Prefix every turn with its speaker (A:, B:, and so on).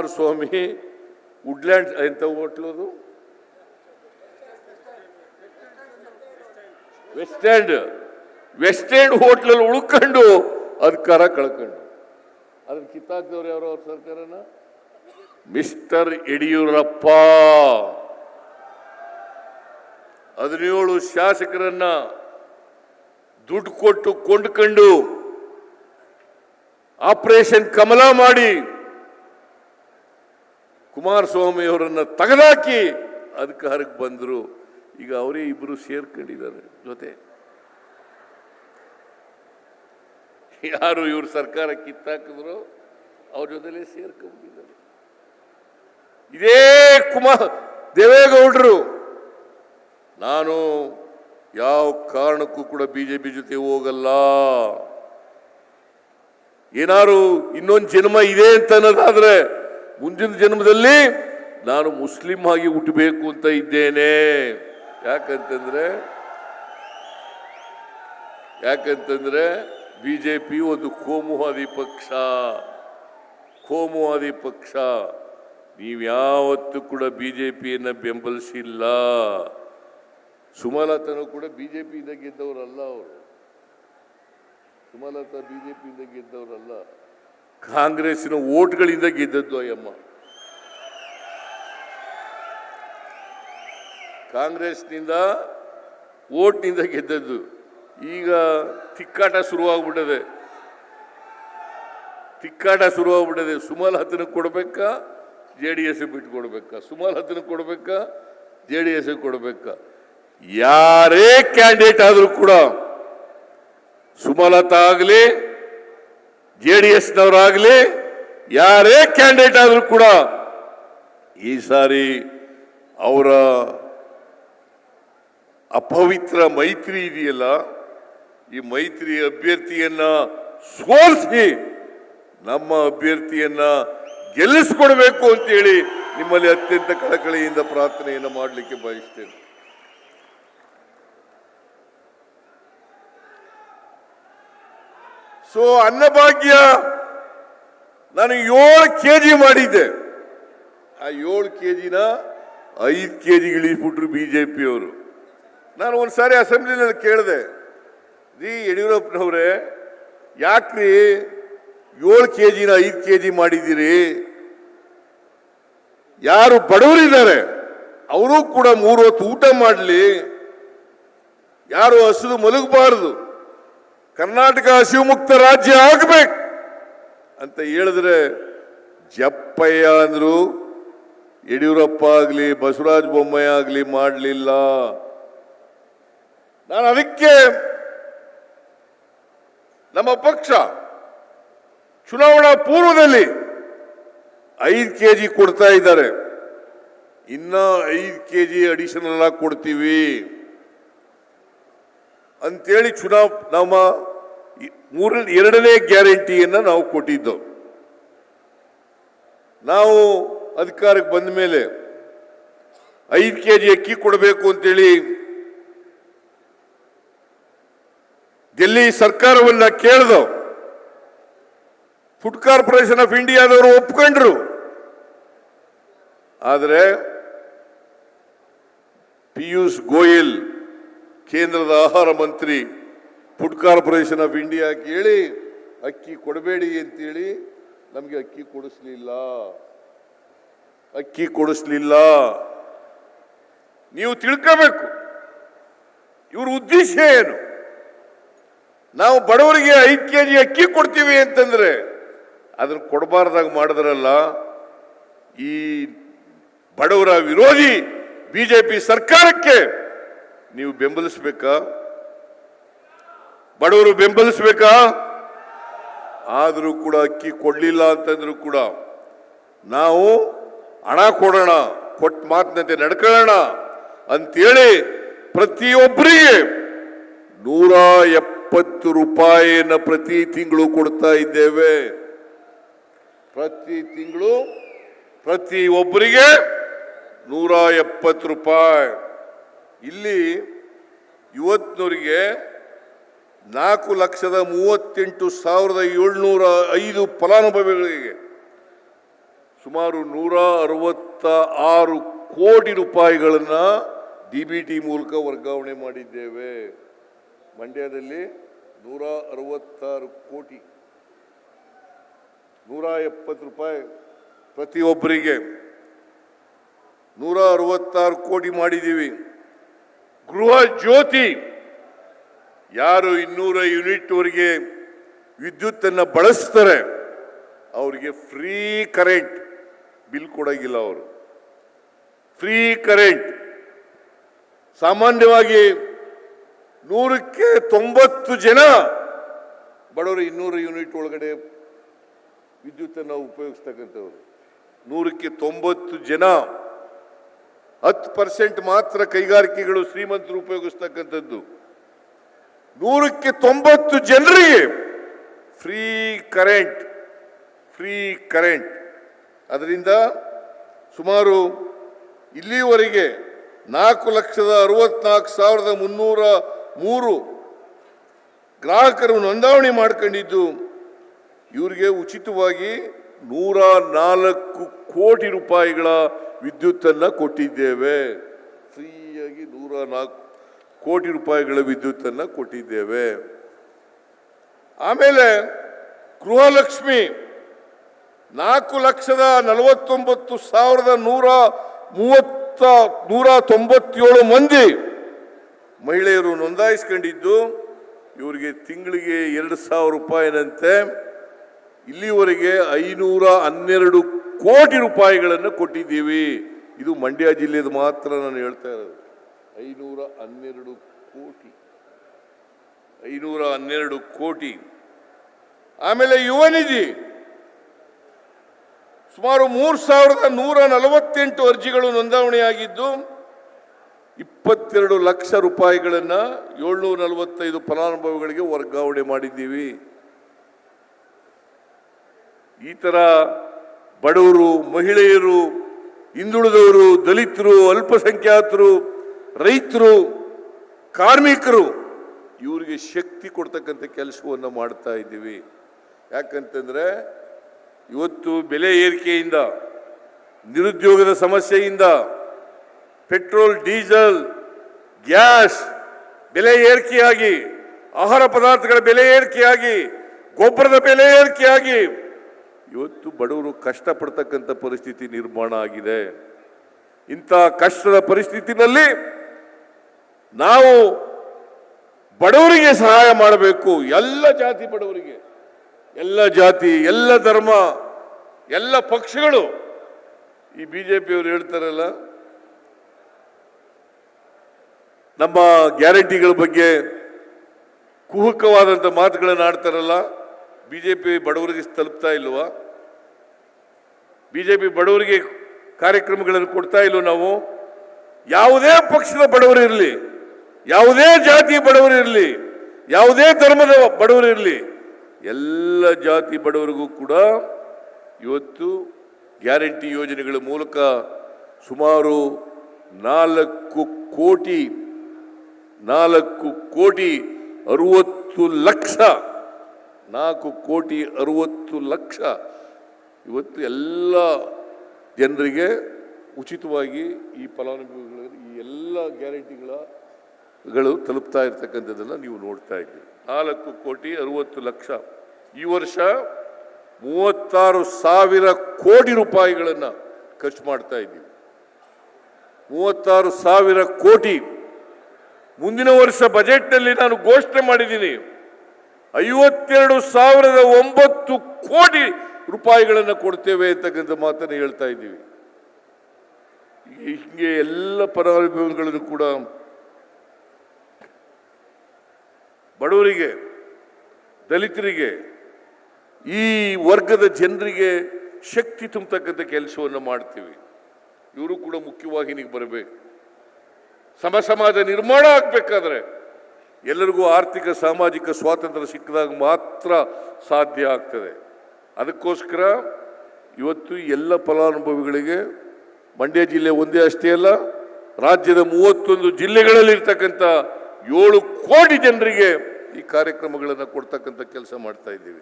A: Kumaraswamy Woodland ಎಂತ ಹೋಟ್ಲದು West end ಹೋಟ್ಲಲ್ಲಿ ಉಳ್ಕೊಂಡು ಅಧಿಕಾರ ಕಳ್ಕೊಂಡು ಅದನ್ನ ಕಿತ್ತಾಕ್ದವ್ರು ಯಾರು ಅವ್ರ ಸರ್ಕಾರನ ಮಿಸ್ಟರ್ ಯಡಿಯೂರಪ್ಪ 17 ಶಾಸಕರನ್ನ ದುಡ್ಡು ಕೊಟ್ಟು ಕೊಂಡ್ಕೊಂಡು ಆಪರೇಷನ್ ಕಮಲ ಮಾಡಿ ಕುಮಾರಸ್ವಾಮಿ ಅವರನ್ನ ತೆಗೆದಾಕಿ ಅಧಿಕಾರಕ್ಕೆ ಬಂದರು. ಈಗ ಅವರೇ ಇಬ್ರು ಸೇರ್ಕೊಂಡಿದ್ದಾರೆ ಜೊತೆ. ಯಾರು ಇವ್ರ ಸರ್ಕಾರ ಕಿತ್ತಾಕಿದ್ರು ಅವ್ರ ಜೊತೆಲೇ ಸೇರ್ಕೊಂಡಿದ್ದಾರೆ. ಇದೇ ದೇವೇಗೌಡರು ನಾನು ಯಾವ ಕಾರಣಕ್ಕೂ ಕೂಡ ಬಿಜೆಪಿ ಜೊತೆ ಹೋಗಲ್ಲ, ಏನಾರು ಇನ್ನೊಂದು ಜನ್ಮ ಇದೆ ಅಂತ ಅನ್ನೋದಾದ್ರೆ ಮುಂದಿನ ಜನ್ಮದಲ್ಲಿ ನಾನು ಮುಸ್ಲಿಂ ಆಗಿ ಹುಟ್ಟಬೇಕು ಅಂತ ಇದ್ದೇನೆ. ಯಾಕಂತಂದ್ರೆ ಬಿಜೆಪಿ ಒಂದು ಕೋಮುವಾದಿ ಪಕ್ಷ. ನೀವ್ಯಾವತ್ತೂ ಕೂಡ ಬಿಜೆಪಿಯನ್ನ ಬೆಂಬಲಿಸಿಲ್ಲ. ಸುಮಲತನು ಕೂಡ ಬಿಜೆಪಿಯಿಂದ ಗೆದ್ದವರಲ್ಲ. ಸುಮಲತಾ ಬಿಜೆಪಿಯಿಂದ ಗೆದ್ದವರಲ್ಲ, ಕಾಂಗ್ರೆಸ್ಸಿನ ಓಟ್ಗಳಿಂದ ಗೆದ್ದದ್ದು. ಅಯ್ಯಮ್ಮ ಕಾಂಗ್ರೆಸ್ನಿಂದ ಓಟ್ನಿಂದ ಗೆದ್ದದ್ದು. ಈಗ ತಿಕ್ಕಾಟ ಶುರುವಾಗ್ಬಿಟ್ಟದೆ. ಸುಮಲತನ ಕೊಡ್ಬೇಕಾ JDS ಬಿಟ್ಟು ಕೊಡ್ಬೇಕಾ? ಸುಮಲತನ ಕೊಡ್ಬೇಕಾ JDS ಕೊಡ್ಬೇಕಾ? ಯಾರೇ ಕ್ಯಾಂಡಿಡೇಟ್ ಆದ್ರೂ ಕೂಡ ಸುಮಲತಾ ಆಗಲಿ JDSನವರಾಗಲಿ ಯಾರೇ ಕ್ಯಾಂಡಿಡೇಟ್ ಆದ್ರೂ ಕೂಡ ಈ ಸಾರಿ ಅವರ ಅಪವಿತ್ರ ಮೈತ್ರಿ ಇದೆಯಲ್ಲ, ಈ ಮೈತ್ರಿ ಅಭ್ಯರ್ಥಿಯನ್ನ ಸೋಲಿಸಿ ನಮ್ಮ ಅಭ್ಯರ್ಥಿಯನ್ನ ಗೆಲ್ಲಿಸ್ಕೊಡ್ಬೇಕು ಅಂತೇಳಿ ನಿಮ್ಮಲ್ಲಿ ಅತ್ಯಂತ ಕಳಕಳಿಯಿಂದ ಪ್ರಾರ್ಥನೆಯನ್ನು ಮಾಡಲಿಕ್ಕೆ ಬಯಸ್ತೇನೆ. ಅನ್ನಭಾಗ್ಯ ನಾನು 7 kg ಮಾಡಿದ್ದೆ. ಆ 7 kgನ 5 kg ಇಳಿಸ್ಬಿಟ್ರು ಬಿಜೆಪಿಯವರು. ನಾನು ಒಂದ್ಸಾರಿ ಅಸೆಂಬ್ಲಿನಲ್ಲಿ ಕೇಳಿದೆ, ಯಡಿಯೂರಪ್ಪನವ್ರೆ ಯಾಕ್ರಿ 7 kgನ 5 kg ಮಾಡಿದ್ದೀರಿ? ಯಾರು ಬಡವರಿದ್ದಾರೆ ಅವರು ಕೂಡ 3 ಹೊತ್ತು ಊಟ ಮಾಡಲಿ, ಯಾರು ಹಸಿದು ಮಲಗಬಾರದು, ಕರ್ನಾಟಕ ಹಸಿವು ಮುಕ್ತ ರಾಜ್ಯ ಆಗಬೇಕು ಅಂತ ಹೇಳಿದ್ರೆ ಜಪ್ಪಯ್ಯ ಅಂದ್ರು. ಯಡಿಯೂರಪ್ಪ ಆಗಲಿ ಬಸವರಾಜ ಬೊಮ್ಮಾಯಿ ಆಗಲಿ ಮಾಡಲಿಲ್ಲ. ನಾನು ಅದಕ್ಕೆ ನಮ್ಮ ಪಕ್ಷ ಚುನಾವಣಾ ಪೂರ್ವದಲ್ಲಿ 5 kg ಕೊಡ್ತಾ ಇದ್ದಾರೆ, ಇನ್ನ 5 kg ಅಡಿಷನಲ್ ಆಗಿ ಕೊಡ್ತೀವಿ ಅಂತೇಳಿ ನಮ್ಮ 2ನೇ ಗ್ಯಾರಂಟಿಯನ್ನ ನಾವು ಕೊಟ್ಟಿದ್ದು. ನಾವು ಅಧಿಕಾರಕ್ಕೆ ಬಂದ ಮೇಲೆ 5 kg ಅಕ್ಕಿ ಕೊಡಬೇಕು ಅಂತೇಳಿ ಡೆಲ್ಲಿ ಸರ್ಕಾರವನ್ನ ಕೇಳಿದೋ. ಫುಡ್ ಕಾರ್ಪೊರೇಷನ್ ಆಫ್ ಇಂಡಿಯಾದವರು ಒಪ್ಕೊಂಡ್ರು. ಆದರೆ ಪಿಯೂಷ್ ಗೋಯಲ್ ಕೇಂದ್ರದ ಆಹಾರ ಮಂತ್ರಿ ಫುಡ್ ಕಾರ್ಪೊರೇಷನ್ ಆಫ್ ಇಂಡಿಯಾ ಕೇಳಿ ಅಕ್ಕಿ ಕೊಡಬೇಡಿ ಅಂತೇಳಿ ನಮಗೆ ಅಕ್ಕಿ ಕೊಡಿಸ್ಲಿಲ್ಲ. ನೀವು ತಿಳ್ಕೋಬೇಕು ಇವ್ರ ಉದ್ದೇಶ ಏನು. ನಾವು ಬಡವರಿಗೆ 5 kg ಅಕ್ಕಿ ಕೊಡ್ತೀವಿ ಅಂತಂದ್ರೆ ಅದನ್ನು ಕೊಡಬಾರ್ದಾಗ ಮಾಡಿದ್ರಲ್ಲ. ಈ ಬಡವರ ವಿರೋಧಿ ಬಿಜೆಪಿ ಸರ್ಕಾರಕ್ಕೆ ನೀವು ಬೆಂಬಲಿಸಬೇಕಾ? ಬಡವರು ಬೆಂಬಲಿಸಬೇಕಾ? ಆದರೂ ಕೂಡ ಅಕ್ಕಿ ಕೊಡ್ಲಿಲ್ಲ ಅಂತಂದ್ರು ಕೂಡ ನಾವು ಹಣ ಕೊಡೋಣ, ಕೊಟ್ಟ ಮಾತಿನಂತೆ ನಡ್ಕೊಳ್ಳೋಣ ಅಂತೇಳಿ ಪ್ರತಿಯೊಬ್ಬರಿಗೆ 170 ರೂಪಾಯಿಯನ್ನ ಪ್ರತಿ ತಿಂಗಳು ಕೊಡ್ತಾ ಇದ್ದೇವೆ. ಪ್ರತಿ ತಿಂಗಳು ಪ್ರತಿಯೊಬ್ಬರಿಗೆ 170 ರೂಪಾಯಿ. ಇಲ್ಲಿ ಇವತ್ತಿನವರಿಗೆ 4,38,705 ಫಲಾನುಭವಿಗಳಿಗೆ ಸುಮಾರು 166 ಕೋಟಿ ರೂಪಾಯಿಗಳನ್ನು DBT ಮೂಲಕ ವರ್ಗಾವಣೆ ಮಾಡಿದ್ದೇವೆ. ಮಂಡ್ಯದಲ್ಲಿ 166 ಕೋಟಿ, 170 ರೂಪಾಯಿ ಪ್ರತಿಯೊಬ್ಬರಿಗೆ 166 ಕೋಟಿ ಮಾಡಿದ್ದೀವಿ. ಗೃಹ ಜ್ಯೋತಿ, ಯಾರು 200 ಯೂನಿಟ್ ವರೆಗೆ ವಿದ್ಯುತ್ತನ್ನು ಬಳಸ್ತಾರೆ ಅವರಿಗೆ ಫ್ರೀ ಕರೆಂಟ್ ಬಿಲ್ ಕೊಡೋಂಗಿಲ್ಲ. ಅವರು ಫ್ರೀ ಕರೆಂಟ್. ಸಾಮಾನ್ಯವಾಗಿ 100ಕ್ಕೆ 90 ಜನ ಬಡವರು 200 ಯೂನಿಟ್ ಒಳಗಡೆ ವಿದ್ಯುತ್ತನ್ನು ಉಪಯೋಗಿಸ್ತಕ್ಕಂಥವ್ರು. 100ಕ್ಕೆ 90 ಜನ, 10% ಮಾತ್ರ ಕೈಗಾರಿಕೆಗಳು ಶ್ರೀಮಂತರು ಉಪಯೋಗಿಸ್ತಕ್ಕಂಥದ್ದು. 100ಕ್ಕೆ 90 ಜನರಿಗೆ ಫ್ರೀ ಕರೆಂಟ್. ಅದರಿಂದ ಸುಮಾರು ಇಲ್ಲಿವರೆಗೆ 4,64,303 ಗ್ರಾಹಕರು ನೋಂದಣಿ ಮಾಡ್ಕೊಂಡಿದ್ದು, ಇವರಿಗೆ ಉಚಿತವಾಗಿ 104 ಕೋಟಿ ರೂಪಾಯಿಗಳ ವಿದ್ಯುತ್ತನ್ನು ಕೊಟ್ಟಿದ್ದೇವೆ. ಫ್ರೀಯಾಗಿ 104 ಕೋಟಿ ರೂಪಾಯಿಗಳ ವಿದ್ಯುತ್ತನ್ನು ಕೊಟ್ಟಿದ್ದೇವೆ. ಆಮೇಲೆ ಗೃಹಲಕ್ಷ್ಮಿ 4,49,197 ಮಂದಿ ಮಹಿಳೆಯರು ನೋಂದಾಯಿಸಿಕೊಂಡಿದ್ದು, ಇವರಿಗೆ ತಿಂಗಳಿಗೆ 2,000 ರೂಪಾಯಿನಂತೆ ಇಲ್ಲಿವರೆಗೆ 512 ಕೋಟಿ ರೂಪಾಯಿಗಳನ್ನು ಕೊಟ್ಟಿದ್ದೀವಿ. ಇದು ಮಂಡ್ಯ ಜಿಲ್ಲೆದು ಮಾತ್ರ ನಾನು ಹೇಳ್ತಾ ಇರೋದು. 512 ಕೋಟಿ. ಆಮೇಲೆ ಯುವ ನಿಧಿ ಸುಮಾರು 3,148 ಅರ್ಜಿಗಳು ನೋಂದಣಿಯಾಗಿದ್ದು 22 ಲಕ್ಷ ರೂಪಾಯಿಗಳನ್ನು 745 ಫಲಾನುಭವಿಗಳಿಗೆ ವರ್ಗಾವಣೆ ಮಾಡಿದ್ದೀವಿ. ಈ ತರ ಬಡವರು, ಮಹಿಳೆಯರು, ಹಿಂದುಳಿದವರು, ದಲಿತರು, ಅಲ್ಪಸಂಖ್ಯಾತರು, ರೈತರು, ಕಾರ್ಮಿಕರು ಇವರಿಗೆ ಶಕ್ತಿ ಕೊಡ್ತಕ್ಕಂಥ ಕೆಲಸವನ್ನು ಮಾಡ್ತಾ ಇದ್ದೀವಿ. ಯಾಕಂತಂದ್ರೆ ಇವತ್ತು ಬೆಲೆ ಏರಿಕೆಯಿಂದ, ನಿರುದ್ಯೋಗದ ಸಮಸ್ಯೆಯಿಂದ, ಪೆಟ್ರೋಲ್, ಡೀಸೆಲ್, ಗ್ಯಾಸ್ ಬೆಲೆ ಏರಿಕೆಯಾಗಿ, ಆಹಾರ ಪದಾರ್ಥಗಳ ಬೆಲೆ ಏರಿಕೆಯಾಗಿ, ಗೊಬ್ಬರದ ಬೆಲೆ ಏರಿಕೆಯಾಗಿ ಇವತ್ತು ಬಡವರು ಕಷ್ಟಪಡ್ತಕ್ಕಂಥ ಪರಿಸ್ಥಿತಿ ನಿರ್ಮಾಣ ಆಗಿದೆ. ಇಂಥ ಕಷ್ಟದ ಪರಿಸ್ಥಿತಿನಲ್ಲಿ ನಾವು ಬಡವರಿಗೆ ಸಹಾಯ ಮಾಡಬೇಕು. ಎಲ್ಲ ಜಾತಿ ಬಡವರಿಗೆ, ಎಲ್ಲ ಜಾತಿ, ಎಲ್ಲ ಧರ್ಮ, ಎಲ್ಲ ಪಕ್ಷಗಳು. ಈ ಬಿಜೆಪಿಯವರು ಹೇಳ್ತಾರಲ್ಲ, ನಮ್ಮ ಗ್ಯಾರಂಟಿಗಳ ಬಗ್ಗೆ ಕುಹುಕವಾದಂಥ ಮಾತುಗಳನ್ನು ಆಡ್ತಾರಲ್ಲ, ಬಿಜೆಪಿ ಬಡವರಿಗೆ ತಲುಪ್ತಾ ಇಲ್ವಾ? ಬಿಜೆಪಿ ಬಡವರಿಗೆ ಕಾರ್ಯಕ್ರಮಗಳನ್ನು ಕೊಡ್ತಾ ಇಲ್ವ? ನಾವು ಯಾವುದೇ ಪಕ್ಷದ ಬಡವರು ಇರಲಿ, ಯಾವುದೇ ಜಾತಿ ಬಡವರು ಇರಲಿ, ಯಾವುದೇ ಧರ್ಮದ ಬಡವರು ಇರಲಿ, ಎಲ್ಲ ಜಾತಿ ಬಡವರಿಗೂ ಕೂಡ ಇವತ್ತು ಗ್ಯಾರಂಟಿ ಯೋಜನೆಗಳ ಮೂಲಕ ಸುಮಾರು 4 ಕೋಟಿ 60 ಲಕ್ಷ 4 ಕೋಟಿ 60 ಲಕ್ಷ ಇವತ್ತು ಎಲ್ಲ ಜನರಿಗೆ ಉಚಿತವಾಗಿ ಈ ಫಲಾನುಭವಿಗಳಿಗೆ ಈ ಎಲ್ಲ ಗ್ಯಾರಂಟಿಗಳು ತಲುಪ್ತಾ ಇರ್ತಕ್ಕಂಥದ್ದನ್ನು ನೀವು ನೋಡ್ತಾ ಇದ್ದೀವಿ. 4 ಕೋಟಿ 60 ಲಕ್ಷ. ಈ ವರ್ಷ 36,000 ಕೋಟಿ ರೂಪಾಯಿಗಳನ್ನು ಖರ್ಚು ಮಾಡ್ತಾ ಇದ್ದೀವಿ. 36,000 ಕೋಟಿ. ಮುಂದಿನ ವರ್ಷ ಬಜೆಟ್ನಲ್ಲಿ ನಾನು ಘೋಷಣೆ ಮಾಡಿದ್ದೀನಿ 52,009 ಕೋಟಿ ರೂಪಾಯಿಗಳನ್ನು ಕೊಡ್ತೇವೆ ಅಂತಕ್ಕಂಥ ಮಾತನ್ನು ಹೇಳ್ತಾ ಇದ್ದೀವಿ. ಹೀಗೆ ಎಲ್ಲ ಫಲಾನುಭವಿಗಳನ್ನು ಕೂಡ ಬಡವರಿಗೆ, ದಲಿತರಿಗೆ, ಈ ವರ್ಗದ ಜನರಿಗೆ ಶಕ್ತಿ ತುಂಬತಕ್ಕಂಥ ಕೆಲಸವನ್ನು ಮಾಡ್ತೀವಿ. ಇವರು ಕೂಡ ಮುಖ್ಯವಾಹಿನಿಗೆ ಬರಬೇಕು. ಸಮಾಜ ನಿರ್ಮಾಣ ಆಗಬೇಕಾದ್ರೆ ಎಲ್ಲರಿಗೂ ಆರ್ಥಿಕ ಸಾಮಾಜಿಕ ಸ್ವಾತಂತ್ರ್ಯ ಸಿಕ್ಕಿದಾಗ ಮಾತ್ರ ಸಾಧ್ಯ ಆಗ್ತದೆ. ಅದಕ್ಕೋಸ್ಕರ ಇವತ್ತು ಎಲ್ಲ ಫಲಾನುಭವಿಗಳಿಗೆ ಮಂಡ್ಯ ಜಿಲ್ಲೆ ಒಂದೇ ಅಷ್ಟೇ ಅಲ್ಲ, ರಾಜ್ಯದ 31 ಜಿಲ್ಲೆಗಳಲ್ಲಿರ್ತಕ್ಕಂಥ 7 ಕೋಟಿ ಜನರಿಗೆ ಈ ಕಾರ್ಯಕ್ರಮಗಳನ್ನು ಕೊಡ್ತಕ್ಕಂಥ ಕೆಲಸ ಮಾಡ್ತಾ ಇದ್ದೀವಿ.